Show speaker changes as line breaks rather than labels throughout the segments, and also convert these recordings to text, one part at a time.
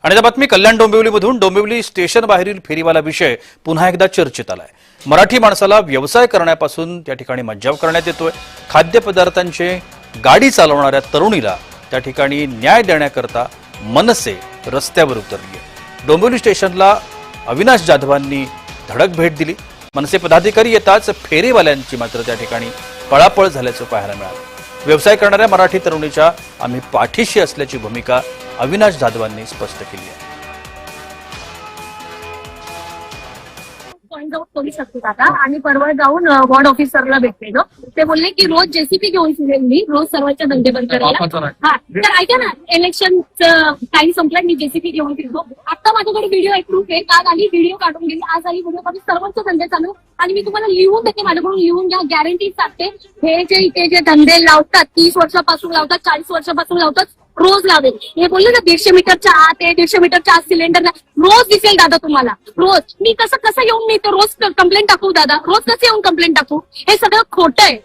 आणि बातमी कल्याण डोंबिवलीमधून डोंबिवली स्टेशन बाहेरील फेरीवाला विषय पुन्हा एकदा चर्चेत आलाय। मराठी माणसाला व्यवसाय करण्यापासून त्या ठिकाणी मज्जाव करण्यात येतोय। खाद्यपदार्थांचे गाडी चालवणाऱ्या तरुणीला त्या ठिकाणी न्याय देण्याकरता मनसे रस्त्यावर उतरली आहे। डोंबिवली स्टेशनला अविनाश जाधवांनी धडक भेट दिली। मनसे पदाधिकारी येताच फेरीवाल्यांची मात्र त्या ठिकाणी पळापळ झाल्याचं पाहायला मिळालं। व्यवसाय करणाऱ्या मराठी तरुणीच्या आम्ही पाठीशी असल्याची भूमिका अविनाश जाधवांनी स्पष्ट केली आहे।
पॉइंट आउट करू शकतो आता आणि परवा जाऊन वॉर्ड ऑफिसरला भेटलेलो। ते बोलले की रोज जेसीपी घेऊन मी रोज सर्वांचे धंदे बंद करायला। हा तर ऐका ना, इलेक्शनचं टाइम संपला, मी जेसीपी घेऊन फिरतो। आता माझ्याकडे व्हिडिओ एक प्रूफ आहे। काल आली व्हिडिओ काढून गेली, आज आली व्हिडिओ काढून, सर्वांचे धंदे चालू। आणि मी तुम्हाला लिहून देते, माझ्याकडून लिहून घ्या, गॅरंटी सांगते। हे जे इथे जे धंदे लावतात 30 वर्षापासून लावतात, 40 वर्षापासून लावतात, रोज लावेल। हे बोलले ना 150 मीटरच्या आत आहे, 150 मीटरच्या आत सिलेंडर रोज दिसेल दादा तुम्हाला। रोज मी कसं येऊन मी रोज कंप्लेंट टाकू दादा, रोज कसं येऊन कंप्लेंट टाकू? हे सगळं खोटं आहे,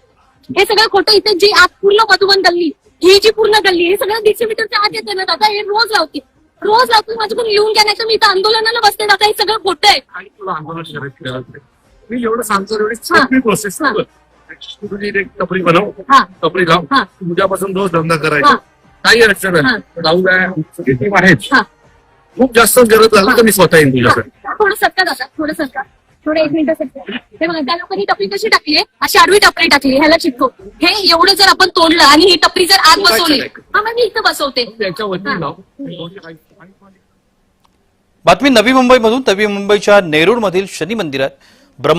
हे सगळं खोटं। इथे जी आत पूर्ण मधुबन गल्ली, ही जी पूर्ण गल्ली, हे सगळं 150 मीटरच्या आत येते ना दादा। हे रोज लावते, रोज लावते। माझ्याकडून लिहून घ्या, नाही तर मी इथं आंदोलनाला बसते दादा। हे सगळं खोटं आहे।
तुला आंदोलन करायचं, मी एवढं सांगतो एवढी सोपी प्रोसेस। तुझी एक टपरी बनव, टपरी लाव, उद्यापासून रोज धंदा करायचा, काही अडचण नाही। राहू द्या, टीम आहेच। खूप जास्त गरज झाली तर मी स्वतः येईन तुझ्याकडे।
थोडं सत्ता दादा, थोडं सत्ता, थोडं 1 मिनिट सत्ता। हे बघा, त्या लोकांनी टपरी कशी टाकली आहे, अशी आडवी टपरी टाकली, ह्याला चिटको। हे एवढं जर आपण तोडलं आणि ही टपरी जर आत बसवली, मग मी इथं बसवते।
त्याच्या वतीने लाव।
बातमी नवी मुंबईमधून। नवी मुंबईच्या नेरूळमधील शनी मंदिरात ब्रह्म